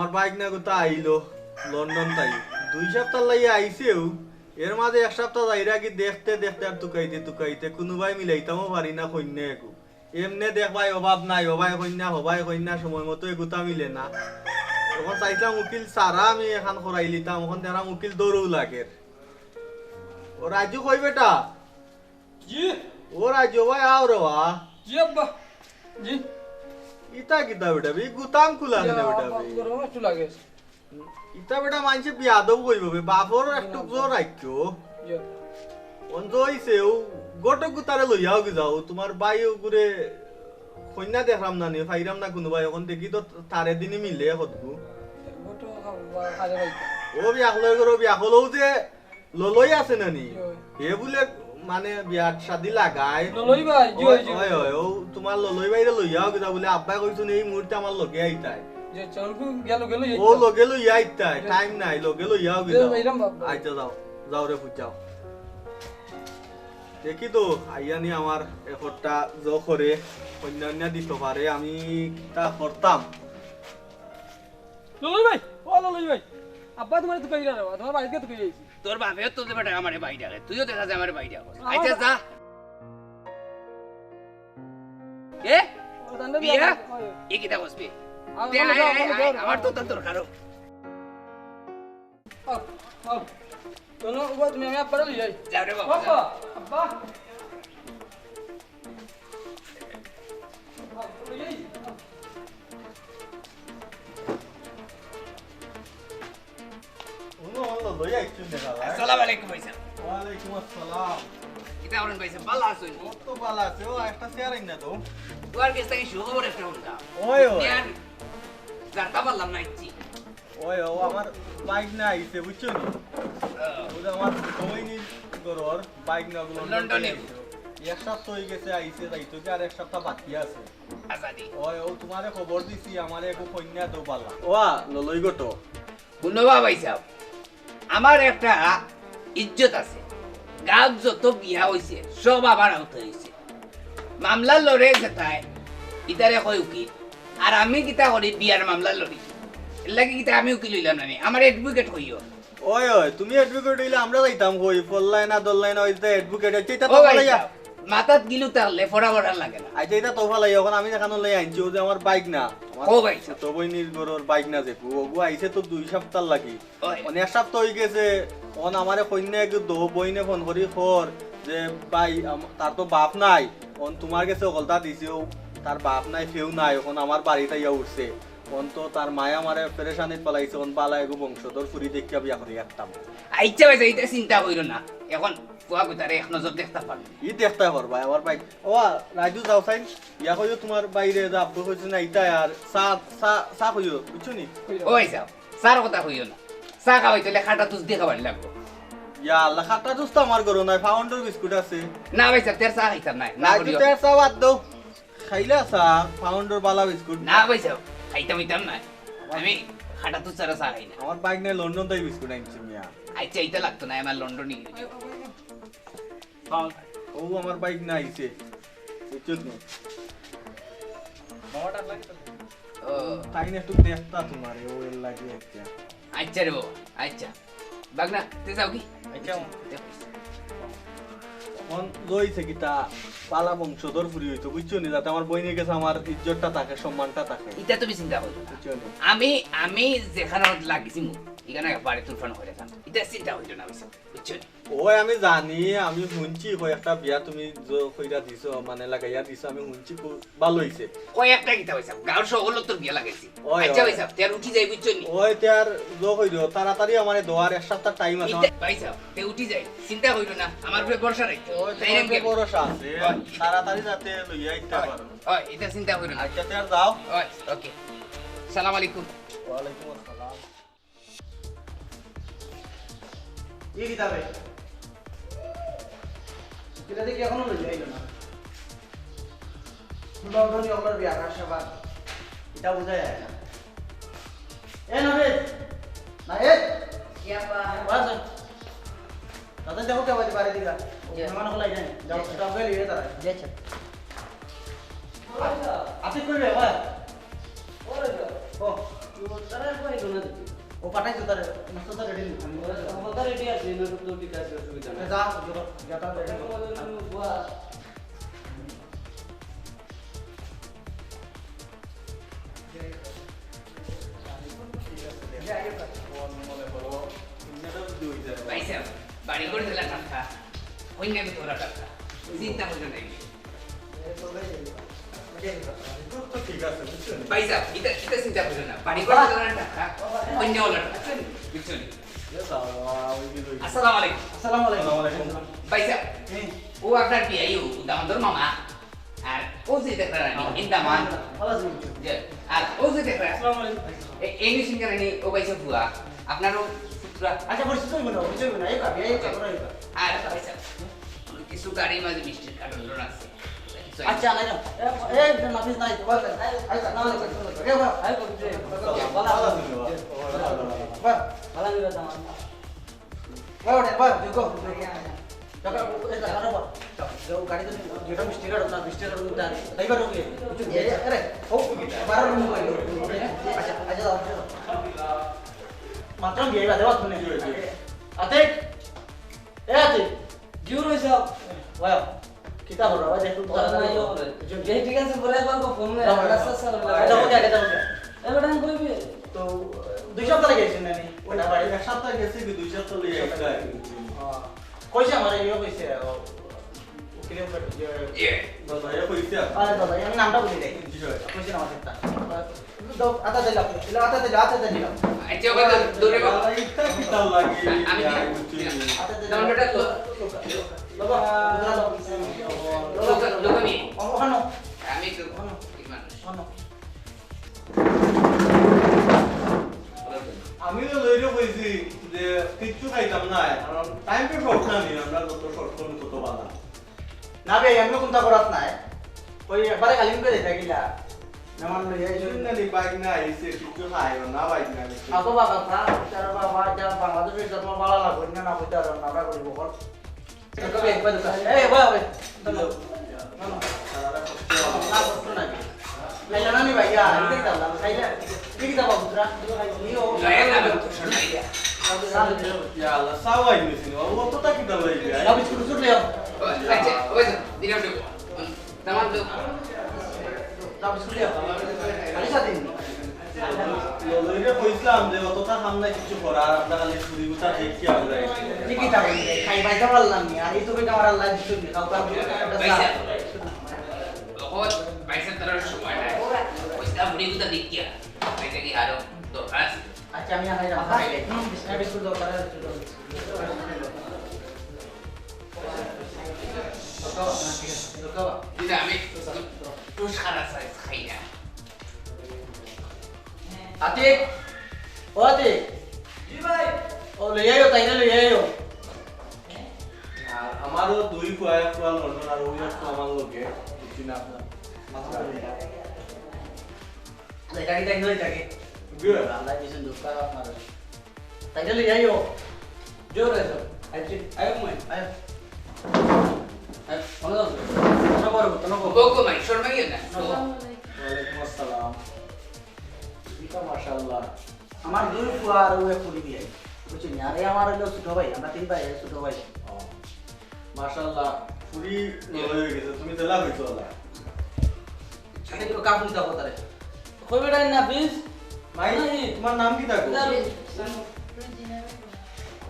আমার বাইক না কোথা আইলো লন্ডন তাই 2 সপ্তাহ লাগে আইছেও এর মাঝে 1 সপ্তাহ যাইরা কি দেখতে দেখতে আর তুকাইতে কোনোবাই মিলাইতামও পারি না কন্যা একু এমনে দেখবাই অভাব নাই হবাই কন্যা সময় মতো এগুতা মিলে না তখন চাইতাম উকিল সারা আমি এখন করাই লিতাম এখন তারা উকিল দৌড়ও লাগে ও রাজু কই বেটা জি ও রাজু ভাই আও রে বা জি আব্বা জি ইতা কিতা বেটা বি গুতাম খুলা না বেটা বি গরম একটু লাগে ইতা বেটা মানছে বিয়াদব কইব বে বাপর একটু জোর রাখছো জি অন্ত হইছে ও গটক গুতারে লইয়াও কি যাও তোমার ভাই ওগুরে কন্যা দেখলাম না নি ফাইরাম না কোনো ভাই এখন দেখি তো তারে দিনই মিলে হতগু গোটো খাজা ভাই ও বিয়া হলো গরো বিয়া হলো যে ললই আছে না নি এ বলে মানে বিয়ার শাদি লাগায় ললই ভাই জি জি হয় হয় ও তোমার ললই বাইরে লইয়াও কি যাও বলে আব্বাই কইছুন এই মুহূর্তে আমার লগে আইতাই যে চলকু গেল ও লগে লইয়া আইতাই টাইম নাই লগে লইয়াও কি যাও এইরাম বাবা আইতা যাও যাও রে ফুচাও দেখি তো আইয়ানি আমার এফর্টটা জ করে অন্যান্য দিতে পারে আমি তা করতাম ললই ভাই ও ললই ভাই আব্বা তোমার তো কইরা রে তোমার বাড়িতে তো কইছি তোর বাপেও তো বেটা আমারে বাই ডাকে তুইও দেখা যায় আমারে বাই ডাকে আইতে যা এ ও দান্ডা বিয়া এ কিটা বসবি আমার তো তার দরকার চলো উবা তুমি আমি আব্বা লই যাই যাও রে বাবা আব্বা আব্বা উনো হলো লইয়া আইছুন দেখা ভাই আসসালামু আলাইকুম ভাইসা ওয়ালাইকুম আসসালাম কিটা ওরন ভাইসা ভালো আছেন কত ভালো আছে ও একটা শেয়ার আইনা তো তোর কাছ থেকে সুখবর একটা শুনতা ওই ওই জানতা পারলাম না ইচ্ছি ওই ও আমার বাইক না আইছে বুঝছো নি ও যে আমার কইনি গরর বাইক না গুলো লন্ডনে। এক সপ্তাহ হয়ে গেছে আইছে যাইতো কি আর এক সপ্তাহ বাকি আছে আজাদি ওই ও তোমারে খবর দিছি আমারে একো কন্যা তো পালা ও ললই গটো গুণবা ভাইসা আমার একটা ইজ্জত আছে গাঁত যত বিয়া হইছে সব আবার আউট হয়েছে মামলা লড়ে যেতায় ইতারে কয় উকিল আর আমি কিতা করি বিয়ার মামলা লড়ি এর লাগি কিতা আমি উকিল হইলাম না আমার এডভোকেট হইও ওই ওই তুমি অ্যাডভোকেট হইলে আমরা যাইতাম কই ফললাই না দললাই না ওইটা অ্যাডভোকেট আছে এটা ও তো ভাই ভালাইয়া মাথাত গিলু তাহলে ফড়া ফড়া লাগে না আচ্ছা এটা তো ভালাই এখন আমি দেখানো লই আনছি ও যে আমার বাইক না ও ভাই তো বইনির গরর বাইক না যে ও আইছে তো 2 সপ্তাহ লাগি ওই মানে এক সপ্তাহ হয়ে গেছে ওন আমারে কন্যা এক দো বইনে ফোন করি খর যে ভাই তার তো বাপ নাই ওন তোমার কাছে গলতা দিছে তার বাপ নাই কেউ নাই এখন আমার বাড়িতে ইয়া উঠছে ওন তো তার মায়া মারে পেরেশানিত পালাইছে ওন পালা এগো বংশধর ফুরি দেখিয়া বিয়া করি একটাম আইচ্ছা ভাই এটা চিন্তা কইরো না এখন কুয়া কুতারে এক নজর দেখতে পারবে ই দেখতে হর ভাই আমার বাইক ও রাজু যাও সাইন ইয়া কইও তোমার বাইরে যা আব্বু কইছে না ইতা আর সা কইও বুঝছো নি ওই যাও সার কথা কইও না চা খাওয়াইতে লেখাটা তুই দেখাবার লাগবো ইয়া আল্লাহ খাতা দোস্ত আমার গরো নাই ফাউন্ডার বিস্কুট আছে না ভাই স্যার তের চা খাইতাম নাই না রাজু করিও তের চা বাদ দাও খাইলা চা ফাউন্ডার বালা বিস্কুট না ভাই স্যার খাইতাম হইতাম না আমি খাটা তুই ছাড়া চা খাই না আমার বাইক নাই লন্ডন তাই বিস্কুট আনছি মিয়া আইতে আইতে লাগতো না আমার লন্ডনে ও আমার বাইক না আইছে বুঝছো নি ও তাই না একটু দেখতা তোমার ও এর লাগে একটা আচ্ছা রে বাবা আচ্ছা বাগনা তুই যাও কি আচ্ছা দেখিস। মন লইছে কিতা পালা বংশধর ফুরি হইতো বুঝছো নি যাতে আমার বইনের কাছে আমার ইজ্জতটা থাকে সম্মানটা থাকে ইটা তুমি চিন্তা করো না। বুঝছো নি আমি যেখানে লাগিছি মোক এখানে বাড়ি তুলফান হয়ে যান এটা চিন্তা হইতো না বুঝছো বুঝছো ওই আমি জানি আমি শুনছি কয়েকটা বিয়া তুমি কইরা দিছো মানে লাগাইয়া দিছো আমি শুনছি খুব ভালো হইছে কয়েকটা গীতা হয়েছে গাঁর সকলের তোর বিয়া লাগাইছি ওই, আচ্ছা ওই। ভাই সাহেব তের উঠি যাই বুঝছো নি ওই তার কইরো তাড়াতাড়ি আমার দোয়ার এক সপ্তাহ টাইম আছে ভাই সাহেব তে উঠি যাই চিন্তা হইলো না আমার উপরে ভরসা রাখতো ওই তাই না তোমার ভরসা আছে তাড়াতাড়ি যাতে লইয়া আইতে পারো ওই এটা চিন্তা হইলো না আচ্ছা তার যাও ওই ওকে সালাম আলাইকুম ওয়ালাইকুম আসসালাম কি কিতাবে কিতা দেখি এখনো লই যাইল না লন্ডনে ওগুলোর বিয়ার আসবা এটা বোঝা যায় না এ নবে না এ কি আপা বাস দাদা দেখো কে বাড়ি বাড়ি দিগা মেহমান হলাই যায় যাও স্টপ গেলি রে তারা যাচ্ছে আপনি কইবে ভাই ও তারা কই কোনা দিবি ও পাঠাইছো তার নাস্তা তো রেডি আমি আমাদের রেডি আছে না তো ঠিক আছে অসুবিধা নাই যা যেটা রেডি বুয়া ভাই সাহেব বাড়ি করে দিলাম টাকা অন্য তোরা টাকা চিন্তা করতে নাই ঠিক আছে বুঝছেন ভাই সাহেব এটা চিন্তা করতে না বাড়ি করে দিলাম টাকা অন্য ওলা টাকা বুঝছেন আসসালামু আলাইকুম আসসালামু আলাইকুম ভাই সাহেব ও আপনার বিয়াইও দামোদর মামা আর ও যে দেখরা রানী ইন্দামান ভালো আছি যে আর ও যে দেখরা আসসালামু আলাইকুম এই নিশিন রানী ও বাইসে বুয়া আপনারও পুত্রা আচ্ছা পরিচিত হইব না এই কা এই কা করে আর ভাই সাহেব কিছু গাড়ির মাঝে মিষ্টির কার্টন আছে আচ্ছা নাই না এই নাফিস নাই বল আচ্ছা না লাগে এ বাবা আই করতে বালা বাবা ভালো নিরা দাম বাবা বাবা দেখো টাকা এটা কারো বাবা যাও গাড়ি তো যেটা মিস্ত্রি কারো না মিস্ত্রি কারো না ড্রাইভার হোক আরে ও বারো রুম কইলো আচ্ছা আচ্ছা মাত্র বিয়ে দেওয়া তুমি আতে এ আতে জুর সব বাবা কিতা হলো বাবা দেখো যে ঠিক আছে বলে একবার ফোন নে রাস্তা সারা এটা বলে আগে দাও এবারে কইবি তো 2 সপ্তাহ লাগে গেছেন নানি ওটা বাড়ি এক সপ্তাহ গেছে কি 2 সপ্তাহ লই আইছে কইছে আমার এই কইছে ওকিলে এ দাদা এ কইছে আরে দাদা আমি নামটা বলি দেই জি হয় কইছে না আমারটা দাও আতা দিলাম ইলা আতা দিলাম আচ্ছা ওকে দূরে বাবা দাদা ইটা কিতা লাগে আমি আতা দিলাম দামটা বাবা লোকামি ওখানে আমি তো মানুষ ওখানে আমিও লইরে কইছি যে কিচ্ছু খাইতাম না কারণ টাইম পে শর্ট না নি আমরা যত শর্ট করব তত ভালো না বে আমি কোনটা করাত নাই ওই বারে কালিম করে দেখিলা নামান লই আইছো শুননা নি বাইক না আইছে কিচ্ছু খাইও না বাইক না আতো বাবা তা তার বাবা যা বাংলাদেশে জন্ম বালা লাগো না না কইতা না করিব বল কবে একবার এই বাবা না কষ্ট নাই খাইলা না নি ভাইয়া এই দাও খাইলা কি দাও পুত্রা নিও লয়া না তো শর্মাইয়া ইয়া আল্লাহ সাওয়াই নিছিন ও তো কিতা লইবে দাও বিস্কুট সুট লিও আচ্ছা ওই দিরাম দেব তামাম তো দাও বিস্কুট লিও আলি সাথে লইরে কইছিলাম যে অতটা সামনে কিছু করা আর আপনারা খালি চুরি গুতা দেখি আমরা কি তা বলি খাই বাইতে পারলাম নি আর এই তো কইটা আমার আল্লাহ দিছুন খাও কাম বহুত পয়সা তার সময় নাই পয়সা বুড়ি গুতা দেখিয়া পয়সা কি হারো দরকার আছে আচ্ছা আমি আনাই রাখা বিস্কুট দাও তারা দিদা আমি টুস খারাপ খাই না আতিক ও আতিক জি ভাই ও লই আইও তাইনা লই আইও আর আমারও দুই কয়েক কোয়াল লন্ডন আর ওই একটা আমার লোকে বুঝছি না আপনার মাথা এটা কি তাইনা লই থাকে গুড আল্লাহ দিছেন দুকা আপনার তাইনা লই আইও জোর আছে আইছি আই মই আইও আই ফোন দাও না করব তো না করব বকো মাই শর্মাইয়া না ওয়ালাইকুম আসসালাম ইটা মাশাআল্লাহ আমার দুই ফুয়া আর ওই ফুলি দিয়ে বুঝছেন আরে আমার হলো ছোট ভাই আমরা তিন ভাই ছোট ভাই মাশাআল্লাহ পুরি হয়ে গেছে তুমি জেলা হইছো আল্লাহ সাথে তো কাম দিতে হবে তারে কইবে ডাই না প্লিজ মাই তোমার নাম কি থাকো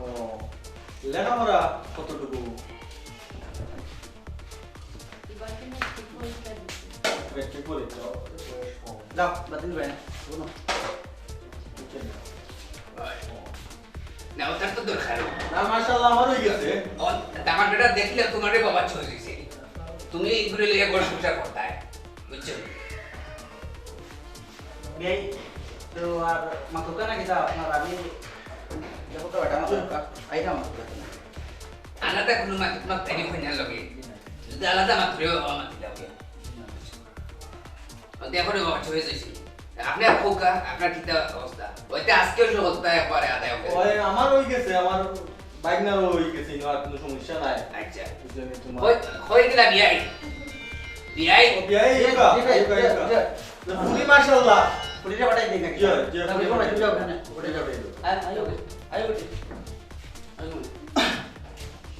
ও লেখাপড়া কতটুকু বেশি পড়েছো যাও বাতিল ভাই শুনো না ওটার তো দরকার না মাশাআল্লাহ আমার হয়ে গেছে দামার বেটা দেখলে তোমারে বাবা ছয় দিছে তুমি ঘুরে লিয়ে ঘর সংসার করতে হয় বুঝছো বিয়াই তো আর মাথুকা না কিতা আপনার আমি দেখো তো এটা মাথুকা আইটা মাথুকা আলাদা কোনো মাত তাই হইনা লগে যদি আলাদা মাত্রেও মাতি লাগে দেখো রে বাবা ছয় দিছে আপনার খোকা আপনার কিতা অবস্থা ওইটা আজকেও সহজতা একবারে আদায় হবে ওই আমার হয়ে গেছে আমার বাইক না হয়ে গেছে আর কোনো সমস্যা নাই আচ্ছা বুঝলেন তোমার হয়ে গেলা বিয়াই বিয়াই ও বিয়াই ইউকা পুরি মাশাআল্লাহ পুলিশে পাঠাই দিই নাকি জি, জি, তাহলে পুলিশে কোন পাঠাই যাও দিই। কেন ওটা যাও আয়ো আয়ো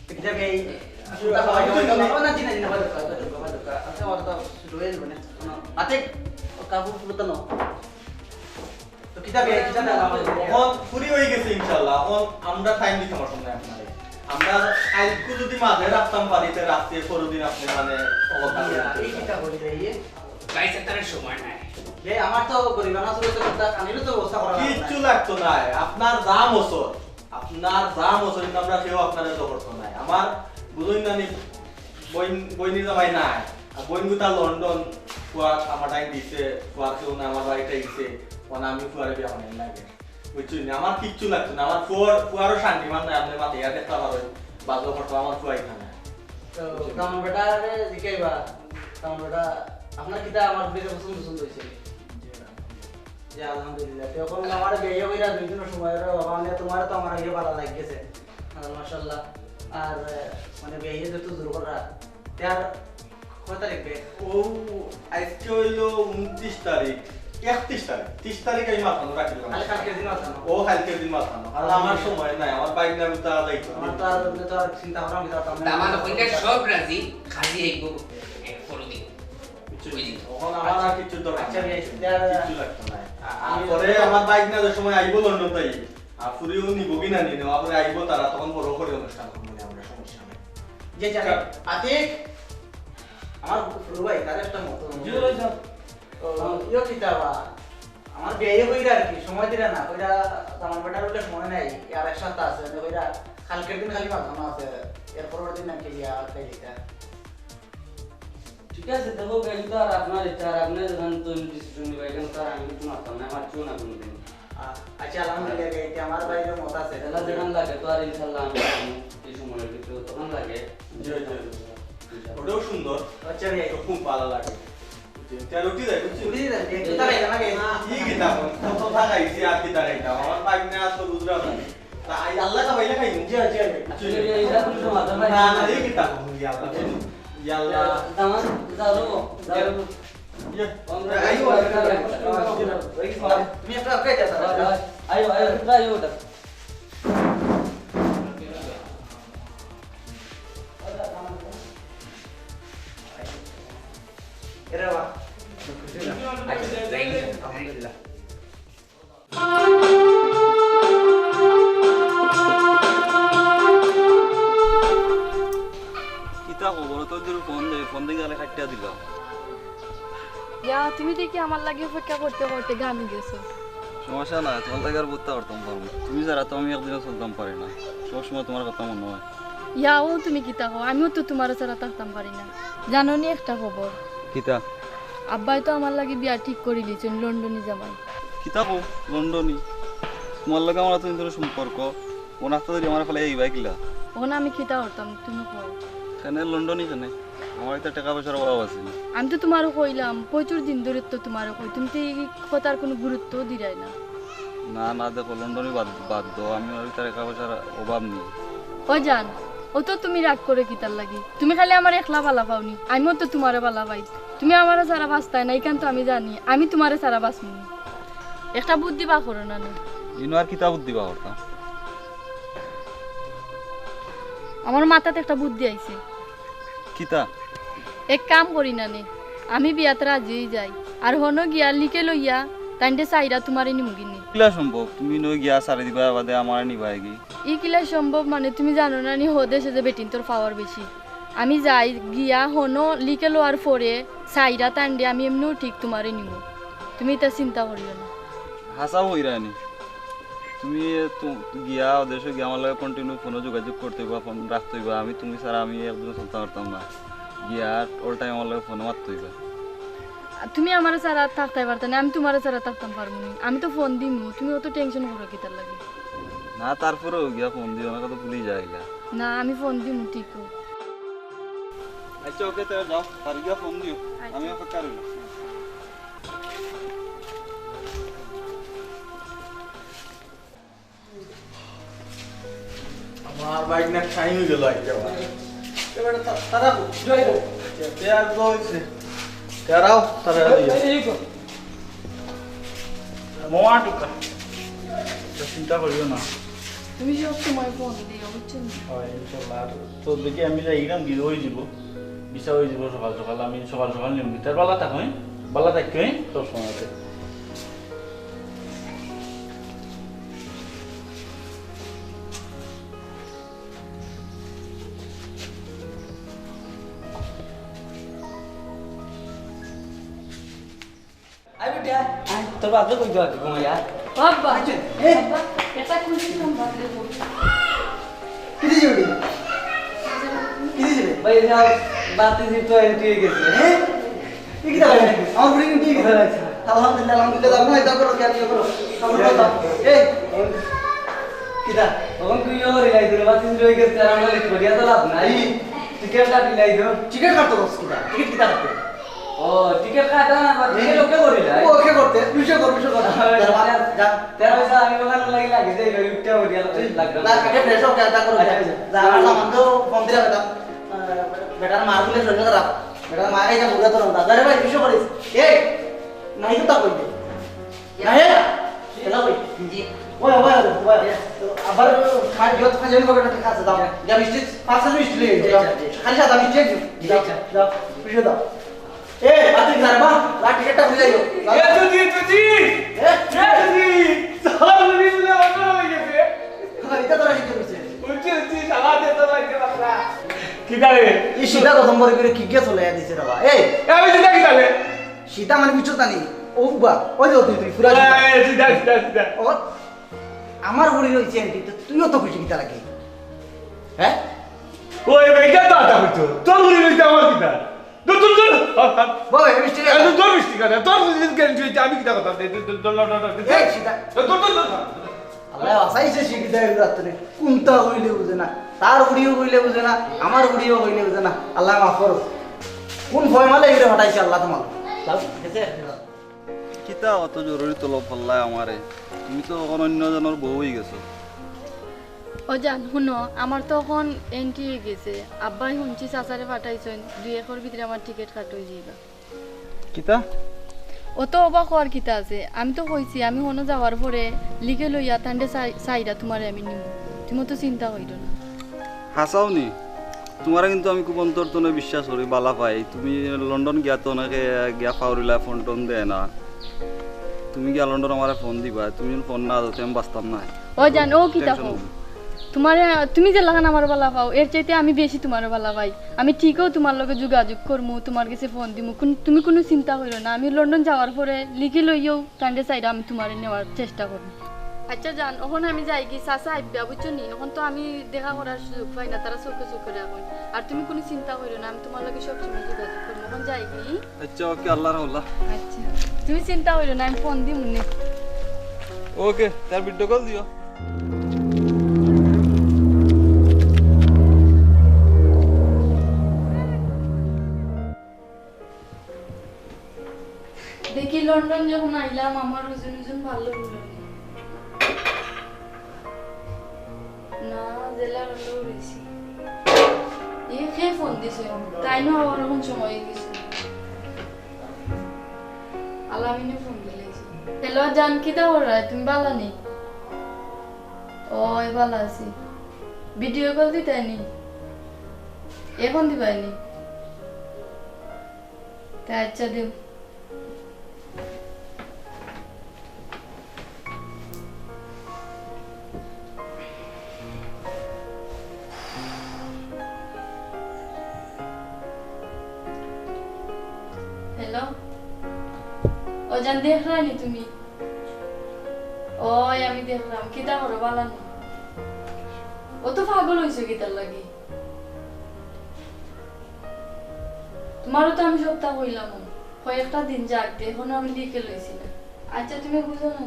কিটা গে সুদা খাওয়া যাবে না দিনা দিনা বাদ আচ্ছা ওটা রয়ে যাবে না আতে কাবু পুরো না তো কিটা গে কিটা না এখন পুরি হয়ে গেছে ইনশাআল্লাহ। এখন আমরা টাইম দিতাম আসলে আপনারে। আমরা কালকে যদি মাঝে রাখতাম বাড়িতে রাখতে পরদিন আপনি মানে অবকাশ এই কিটা বলি যাইয়ে গাইছে তার সময় নাই বে আমার তো গরিবানা শুরু তো করতে কানিরও তো ব্যবস্থা করা কিচ্ছু লাগতো না। আপনার দাম ওসর, আপনার দাম ওসর কিন্তু আমরা কেউ আপনার তো করতো না। আমার বুঝুন না বইনি জামাই নাই, আর বইন গুতা লন্ডন ফুয়া আমার টাইম দিছে, ফুয়া কেউ না আমার বাড়িতে দিছে, মানে আমি ফুয়ারে বিয়া বানাই লাগে বুঝছেন না। আমার কিচ্ছু লাগতো না। আমার ফুয়ারও শান্তি মান নাই। আপনি মাতে ইয়া দেখতে পারেন বাজো করতো আমার ফুয়াই খানা। তো কামন বেটারে জিকাইবা কামন বেটা আপনার কিটা আমার বেশি পছন্দ হইছে জি আলহামদুলিল্লাহ তখন আমার বিয়ে হইরা দুই দিনের সময় রে বাবা মানে তোমার তো আমার আগে ভালো লাগছে মাশাআল্লাহ আর মানে বিয়ে যত দূর করা তার কত তারিখ বে ও আজকে হইলো 29 তারিখ, 31 তারিখ, 30 তারিখ আমি মাথানো রাখিলাম। কাল কালকে দিন আছে ও কালকে দিন মাথানো। আর আমার সময় নাই, আমার বাইক না আমি তারা যাইতো। আমার তো আর তো আর চিন্তা ভাবনা আমি করতাম না দামান কইনা সব রাজি খালি আইব পরদিন এখন আমার আর কিছু দরকার আচ্ছা, নাই। ভাই, কিছু লাগতো না। আর পরে আমার বাইক না যে সময় আইবো লন্ডন তাই আর ফুরিও নিব কিনা নিয়ে নেওয়া পরে আইবো তারা তখন বড় করে অনুষ্ঠান করবো না আমরা, সমস্যা নেই। যে জানে আতিক আমার ফুরু ভাই তার একটা মত জি ভাই সাহেব ইয়ো কিতাবা আমার বিয়ে হইরা আর কি সময় দিরা না কইরা আমার বেটার বলে সময় নাই আর এক সপ্তাহ আছে কইরা কালকের দিন খালি মাথানো আছে এর পরের দিন নাকি ইয়া খাই দিতা ঠিক আছে দেখো গেল তো আর আপনার ইচ্ছা আর আপনি যখন তো ডিসিশন নিবে কেন তার আমি কিছু মারতাম না আমার চুন আপনি দিন আচ্ছা আলহামদুলিল্লাহ গাইতে আমার বাইরে মত আছে তাহলে যখন লাগে তো আর ইনশাআল্লাহ আমি এই সময়ের কিছু তখন লাগে জি, জি। ওটাও সুন্দর, আচ্ছা ভাই তো খুব ভালো লাগে। তেরো কি যায় বুঝছি? চুরি দেন একটু তাকাই না গাই কি কিতাব কত থাকাইছি আর কি তাকাইতাম। আমার বাইক না তো গুজরাট তা আই আল্লাহ কা বাইলা খাইনি। জি জি আসলে এইটা কোনো সমাধান ভাই না না এই কিতাব ইয়াল্লাহ ইয়াল্লাহ দামান যাও যাও আইও তুমি একটা আগে যাতা আয়ো আয়ো আয়ো ওটা এরা বা আলহামদুলিল্লাহ কিতা খবর তো দূর ফোন দিয়ে গেলে কাটিয়া দিল। ইয়া তুমি দেখি আমার লাগে অপেক্ষা করতে করতে ঘামি গেছো। সমস্যা না, তোমার লাগে আর বুঝতে পারতাম পারবো। তুমি যারা তো আমি একদিনও চলতাম পারি না, সবসময় তোমার কথা মনে হয়। ইয়াও তুমি কিতা হো, আমিও তো তোমার ছাড়া থাকতাম পারি না। জানো নি একটা খবর, কিতা আব্বাই তো আমার লাগে বিয়া ঠিক করে দিয়েছেন লন্ডনে যাবাই। কিতা কো লন্ডনী তোমার লাগে আমার তো ইন্দ্র সম্পর্ক কোন একটা যদি আমার ফেলে এই বাইকলা ওখানে আমি খিতা করতাম তুমি কও। কেন লন্ডনই কেন আমার একটা টাকা পয়সার অভাব আছে। আমি তো তোমারও কইলাম প্রচুর দিন ধরে তো তোমারও কই, তুমি তো এই কথার কোনো গুরুত্ব দিলাই না। না না দেখো লন্ডনই বাধ্য, আমি ওই টাকা পয়সার অভাব নেই। ও জান ও তো তুমি রাগ করে কিতার লাগি, তুমি খালি আমার একলা বালা পাওনি, আমিও তো তোমারে বালা পাই। তুমি আমার সারা বাঁচতাই না এখান তো আমি জানি, আমি তোমারে সারা বাঁচনি। একটা বুদ্ধি বা করো না নে। ইনো আর কিতা বুদ্ধি বা করতাম। আমার মাথাতে একটা বুদ্ধি আইছে, কিতা এক কাম করি না নে, আমি বিয়াতে রাজি হয়ে যাই আর হনো গিয়া লিখে লইয়া তাইন্ডে চাইরা তোমারে নিমুগিনি। কিলা সম্ভব তুমি নই গিয়া সারি দিবা বাদে আমার নিবা গি ই কিলা সম্ভব মানে তুমি জানো না নি হদেশে যে বেটিন তোর পাওয়ার বেশি। আমি যাই গিয়া হনো লিখে লোয়ার পরে চাইরা তাইন্ডে আমি এমনিও ঠিক তোমারে নিব, তুমি তা চিন্তা করিও না। হাসা হইরানি তুমি তো গিয়া ওদেশে গিয়া আমার লাগে কন্টিনিউ ফোনে যোগাযোগ করতে হইবা, ফোন রাখতে হইবা। আমি তুমি ছাড়া আমি একদিন চলতে পারতাম না, গিয়া অল টাইম আমার লাগে ফোনে মারতে হইবা। আর তুমি আমার ছাড়া থাকতে পারতা না, আমি তোমার ছাড়া থাকতাম পারবো না। আমি তো ফোন দিমু, তুমি অত টেনশন করো কি তার লাগে। না তারপরেও গিয়া ফোন দিও না, কত ভুলি যায় গিয়া। না আমি ফোন দিমু ঠিক। আচ্ছা ওকে তাহলে যাও, পারি গিয়া ফোন দিও, আমি অপেক্ষা রইলাম। আমার বাইক না টাইম হয়ে গেল এবারে তারা তেয়ার তো হয়েছে তেরাও তারা এই কো মোয়া টুকা চিন্তা করিও না তুমি সব সময় ফোন দিও বুঝছো না? হয় ইনশাল্লাহ আর তো দেখি আমি যাই গেলাম গিয়ে হয়ে যাব বিচার হয়ে যাব সকাল সকাল আমি সকাল সকাল নিয়ম গীতার বালা থাকো বালা থাকবে তোর সময়তে আই বেটা আই তোর বাদ কই দাও কি ঘুমাইয়া বাবা এ বাবা এটা খুশি কম বাদলে বল কি দিছি ওটি কি দিছি ভাই না বাতি দি তো এন্ট্রি হয়ে গেছে হ্যাঁ কি কি দাও আমার বুড়ি কি কি হয়েছে আলহামদুলিল্লাহ আলহামদুলিল্লাহ দাও না দাও করো কি আমি করো আমার দাও এই কিদা তখন তুই ওর লাই দিলে বাতি রয়ে গেছে আর আমরা লিখবো দিয়া তো লাভ নাই টিকেটটা দিলাই দাও টিকেট কাটতো বস কিদা টিকেট কিদা কাটতে ও টিকেট কাটা না বা টিকেট ওকে করিলাই ও ওকে করতে বিষয় কর যা তেরা পয়সা আমি ওখানে লাগি লাগে যে উঠতে হইয়া লাগবে না কাটে ফ্রেশ হোক যা করো যা আমার মান তো ফোন দিরা বেটা বেটার মার বলে শরীর খারাপ বেটার মা এই যা বুড়া তো দাদা রে ভাই বিষয় করিস এই নাই তো তা কই দে নাই এলা কই জি ওই আবার খাই যত খাই জানি কবে টাকা আছে দাও যা মিষ্টি 500 মিষ্টি লই যাও খালি সাদা মিষ্টি যাও যাও বিষয় দাও এ বাতি জারবা লা টিকেটটা ভুলে যাইও এ তুজি তুজি এ তুজি সব মিলে অন্য হয়ে গেছে এটা তোরা কি করছিস উঠি উঠি সালা দে তো লাগে বাবা কি করে এই সীতা কত নম্বর করে কি কে চলে দিছে রে বাবা এই আমি জিদা কি তালে সীতা মানে বুঝছো তানি ও বা ওই যে তুই পুরা এই জিদা জিদা ও আমার বুড়ি রইছে এন্টি তো তুইও তো খুশি কিতা লাগে হ্যাঁ ওই বেটা তো আটা হইতো তোর গুলি লইতে আমার কিটা দূর দূর দূর বাবা এই মিষ্টি এত তোর মিষ্টি করে তোর গুলি কেন তুই আমি কিটা কথা দে দূর এই সীতা আল্লাহ আসাইছে শিখিতা এই রাত্রে কোনটা হইলে বুঝে না তার বুড়িও হইলে বুঝে না আমার বুড়িও হইলে বুঝে না আল্লাহ মাফ করো কোন ভয় মালে এগুলো হটাইছে আল্লাহ তোমার তাও গেছে কিতা অত জরুরি তলব ফল্লায় আমারে তুমি তো অন্যজনের বউ হয়ে গেছো ও জান শুনো আমার তো এখন এন্ট্রি হয়ে গেছে আব্বাই শুনছি চাচারে পাঠাইছেন 2 একর ভিতরে আমার টিকিট কাট হয়ে যাইবা কিতা ও তো অবাক হওয়ার কিতা আছে আমি তো কইছি আমি হনো যাওয়ার পরে লিখে লইয়া তান্ডে সাইডা তোমারে আমি নিব তুমি তো চিন্তা কইরো না হাসাও নি তোমার কিন্তু আমি খুব অন্তর্তনে বিশ্বাস করি বালা পাই তুমি লন্ডন গিয়া তো নাকি গিয়া ফাউরিলা ফোন টোন দেয় না তুমি গিয়া লন্ডন আমার ফোন দিবা তুমি ফোন না দিতে আমি বাঁচতাম না ও জান ও কিতা কও তোমারে তুমি যে লাগান আমার বালা পাও এর চাইতে আমি বেশি তোমার বালা পাই আমি ঠিকও তোমার লগে যোগাযোগ করমু তোমার কাছে ফোন দিমু তুমি কোনো চিন্তা কইরো না আমি লন্ডন যাওয়ার পরে লিখে লইও তান্ডে সাইডা আমি তোমারে নেওয়ার চেষ্টা করব আচ্ছা জান এখন আমি যাই কি চাচা আইবা বুঝছো নি এখন তো আমি দেখা করার সুযোগ পাই না তারা চোখে চোখে রাখুন আর তুমি কোনো চিন্তা কইরো না আমি তোমার লগে সব সময় যোগাযোগ করবো এখন যাই কি আচ্ছা ওকে আল্লাহর আল্লাহ আচ্ছা তুমি চিন্তা কইরো না আমি ফোন দিমু নি ওকে তার ভিডিও কল দিও দেখি লন্ডন যখন আইলাম আমার ওজন ওজন ভালো হলো না জেলা হলো বেশি এ কে ফোন দিছে তাই না আমার এখন সময় গেছে আলামিনে ফোন দিলেছে হ্যালো জান কি দাও রে তুমি ভালো নেই ও এ ভালো আছি ভিডিও কল দিতাইনি এখন দিবাইনি তা আচ্ছা দিও হ্যালো ও জান দেখলানি তুমি ওই আমি দেখলাম কিতা করো বালানি ও তো পাগল হইছে কিতার লাগি তোমারও তো আমি সপ্তাহ কইলাম কয়েকটা দিন যাক এখনো আমি লিখে লইছি না আচ্ছা তুমি বুঝো না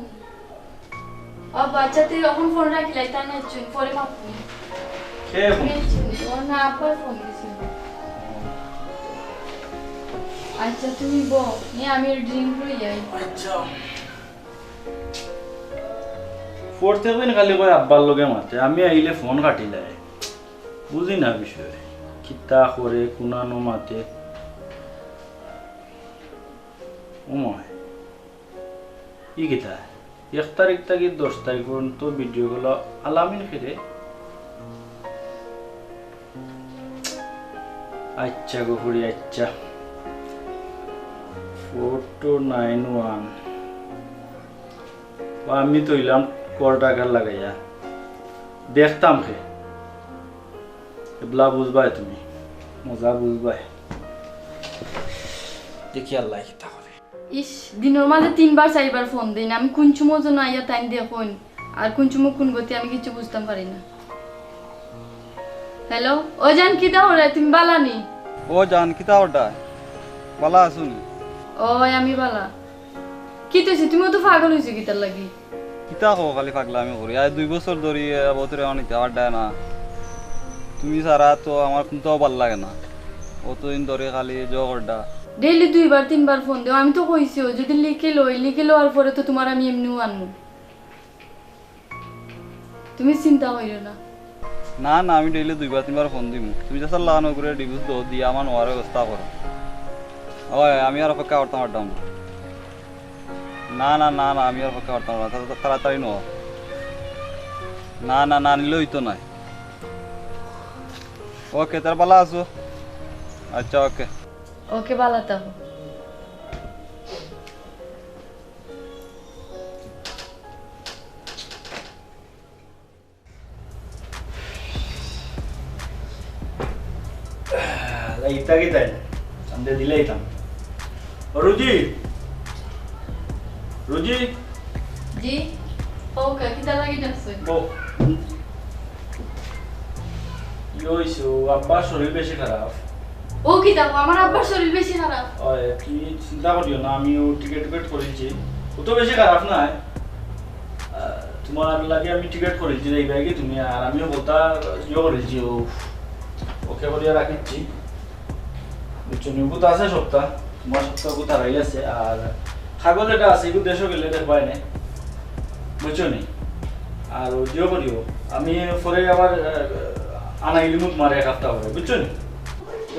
ও বাচ্চা তুই এখন ফোন রাখিলাই তা না চুন পরে মাপুনি কে ফোন ও না আবার ফোন দিছিল আচ্ছা তুমি বল নি আমি ড্রিঙ্ক লই যাই আচ্ছা ফোর থেকে খালি কয় আব্বার লগে মাতে আমি আইলে ফোন কাটিলাই বুঝি না বিষয় কিতা করে কোনানো মাতে ও ময় ই কিতা 1 তারিখ থেকে 10 তারিখ পর্যন্ত ভিডিওগুলো আলামিন ফিরে আচ্ছা গফুরি আচ্ছা 4291 আমি তো ইলাম কল টাকা লাগাইয়া দেখতাম খে এবলা বুঝবাই তুমি মজা বুঝবাই দেখি আল্লাহ কি তাহলে ইস দিনের মাঝে 3বার 4বার ফোন দিন আমি কোন সময় জন্য আইয়া টাইম দেখুন আর কোন সময় কোন গতি আমি কিছু বুঝতাম পারি না হ্যালো ও জান কি দাও রে তুমি বালানি ও জান কিতা ওটা বালা আসুন ও আমি বালা কি তুই তুমি তো পাগল হইছো কিতার লাগি কিতা কো খালি পাগলা আমি করি আর 2 বছর ধরে বতরে অনেক আড্ডায় না তুমি সারা তো আমার কিন্তু ভালো লাগে না অতদিন ধরে খালি জগড়া ডেইলি 2বার 3বার ফোন দেও আমি তো কইছিও যদি লিখে লওয়ার পরে তো তোমার আমি এমনিও আনমু তুমি চিন্তা কইরো না না না আমি ডেইলি 2বার 3বার ফোন দিম তুমি যা লাগানো করে ডিভোর্স দাও দিয়া আমার নোয়ার ব্যবস্থা করো ওই আমি আর অপেক্ষা করতাম পারতাম না না না না আমি আর অপেক্ষা করতাম না তাড়াতাড়ি নো না না না নিলে হইতো না ওকে তার ভালো আছো আচ্ছা ওকে ওকে বালা তাও লাইতা কি তাই সন্ধ্যে দিলেই তাম রুজি রুজি জি ওকে কিতা লাগি যাচ্ছে ও ইয়োইসো আব্বা শরীর বেশি খারাপ ও কি দেখো আমার আব্বার শরীর বেশি খারাপ ওই কি চিন্তা করিও না আমি ও টিকেট করেছি ও তো বেশি খারাপ না তোমার লাগে আমি টিকেট করেছি এই ব্যাগে তুমি আর আমিও বলতা ইয়ে করেছি ও ওকে বলিয়া রাখিছি বুঝছো নিবু তো আছে সপ্তাহ তোমার সপ্তাহ কোথা রাই আছে আর ছাগল এটা আছে এগুলো দেশও গেলে দেখবাই না বুঝছো নি আর ও জিও করিও আমি পরে আবার আনা ইলিমুত মারে 1 সপ্তাহ পরে বুঝছো নি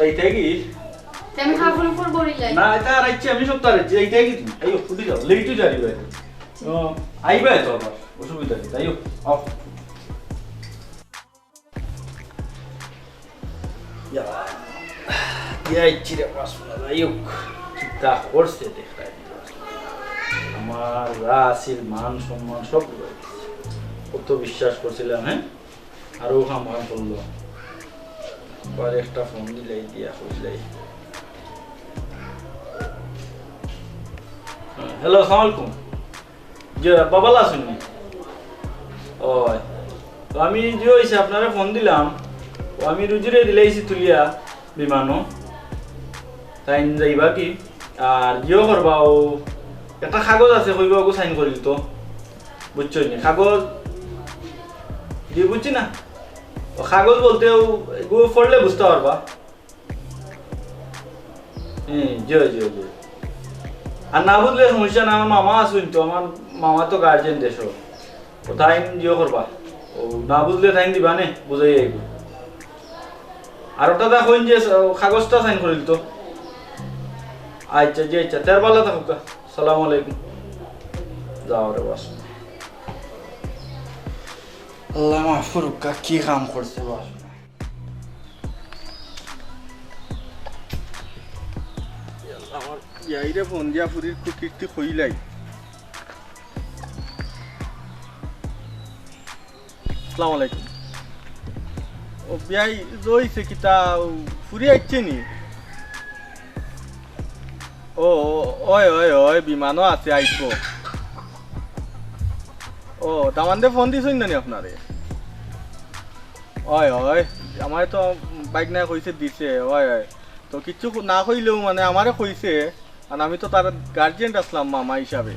এইটাই কি আমি হাফুর উপর বড়ি যাই না এটা রাইছি আমি সব তারাইছি এইটাই কি তুমি আইও ফুটি যাও লেটু যারি ভাই ও আইবে তো আবার অসুবিধা নেই আইও আও ইয়া ইয়া ইচ্ছিরে পাসনা আইও চিন্তা করছে দেখাই আমার রাসির মান সম্মান সব কত বিশ্বাস করছিলাম হ্যাঁ আরো কাম করলো পরে একটা ফোন দিলাই দিয়া কইলাই হ্যালো আসসালামু আলাইকুম জি বাবালা আসুননি ওই তো আমি যে হইছে আপনারা ফোন দিলাম ও আমি রুজিরে দিলাইছি তুলিয়া বিমানও তাই যাইবা কি আর জিও করবা ও একটা কাগজ আছে কইবা ওকে সাইন করিল তো বুঝছো নি কাগজ দিয়ে বুঝছি না ও কাগজ বলতে এগুলো পড়লে বুঝতে পারবা জি জি জি আর না বুঝলে সমস্যা না আমার মামা আসুন তো আমার মামা তো গার্জেন দেশ ও তাই জিও করবা ও না বুঝলে টাইম দিবা নে বুঝাই আইব আর ওটা দেখুন যে কাগজটা সাইন করিল তো আচ্ছা জি আচ্ছা তের ভালো থাকুক সালামু আলাইকুম যাও রে বাস আল্লাহ মাফুরুকা কি কাম করছে বাস আমার ইয়াইরে ফোন দিয়া ফুরির কুকিরটি কইলাই আসসালামু আলাইকুম ও বিয়াই জইছে কিতা ফুরি আইছে নি ও ওই ওই ওই বিমানও আছে আইবো ও দামানদে ফোন দিছই না নি আপনারে ওই ওই আমার তো বাইক না কইছে দিছে ওই ওই তো কিছু না কইলেও মানে আমারে কইছে আর আমি তো তার গার্জিয়ান আসলাম মামা হিসাবে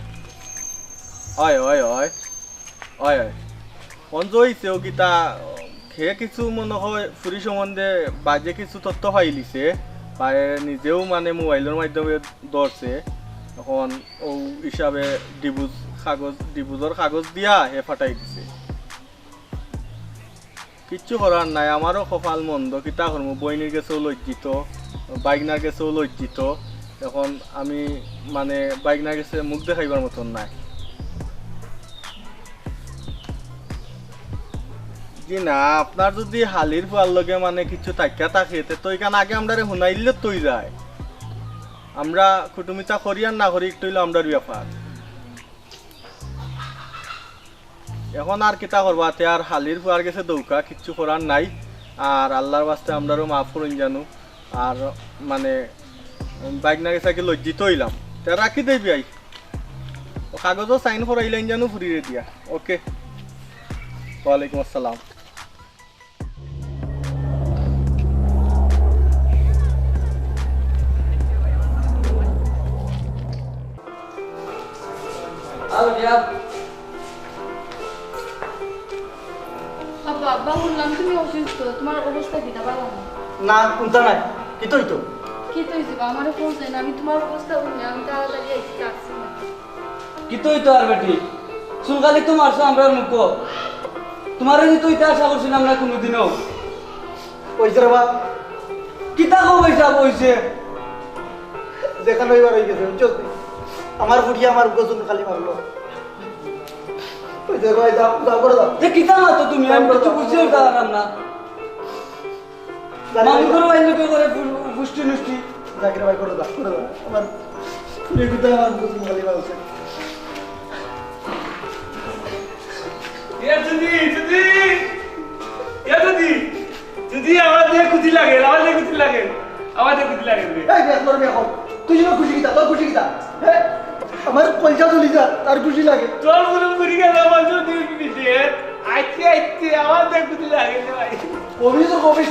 ওই ওই ওই ওই ওই ফোন জইছে ও কিতা খেয়ে কিছু মনে হয় ফুরি সম্বন্ধে বাজে কিছু তথ্য পাইলিছে পায় নিজেও মানে মোবাইলের মাধ্যমে ধরছে এখন ও হিসাবে ডিভোর্সর কাগজ দিয়া হে ফাটাই দিছে কিচ্ছু করার নাই আমারও কপাল মন্দ কিতা করবো বইনির কাছেও লজ্জিত বাইকনার কাছেও লজ্জিত এখন আমি মানে বাইকনার কাছে মুখ দেখাইবার মতন নাই জি না, আপনার যদি হালির ফুয়ার লগে মানে কিছু তাকিয়া থাকে তো এখানে আগে আমরা শুনাইলে তৈ যায়। আমরা কুটুমিতা করি আর না করি একটু হইলো আমরার ব্যাপার। এখন আর কিতা করবা, তে আর হালির ফুয়ার গেছে দৌকা, কিচ্ছু করার নাই। আর আল্লাহর বাস্তে আমরারও মাফ করুন জানু। আর মানে বাইক না গেছে লজ্জিত হইলাম, তে রাখি দেবি আই কাগজও সাইন করাইলেন জানু ফুরিয়ে দিয়া। ওকে, ওয়ালাইকুম আসসালাম। আব্বা আব্বা শুনলাম তুমি অসুস্থ, তোমার অবস্থা কিটা ভালো না? না কোনটা নাই কি তো হইতো কি তো হয়েছে বা আমার ফোন চাই না, আমি তোমার অবস্থা শুনি আমি তাড়াতাড়ি আইসি আসছি না। কি তুই তো আর বেটি চুলকালি তো মারছো আমরা মুখ তোমার তুই তো আশা করছিলাম না কোনোদিনও কইছে রে বাপ কিতা কো পয়সা বইছে যেখানে হইবার হয়ে গেছে বুঝছো আমার বুড়িয়া আমার গোসল খালি মারলো কইছে ভাই যাও যাও করে দাও যে কিতা মাতো তুমি আমি কিছু বুঝিও পারলাম না মামি করে বাইলে কে করে পুষ্টি নুষ্টি জাকির ভাই করে দাও আমার ফুলে গুতা আমার গোসল খালি মারছে এই দেখ তোর মেয়ে হল তুই যেন খুশি কিতা তোর খুশি কিতা হ্যাঁ আমার কলজা চলি যা তার খুশি লাগে কবি তো কবি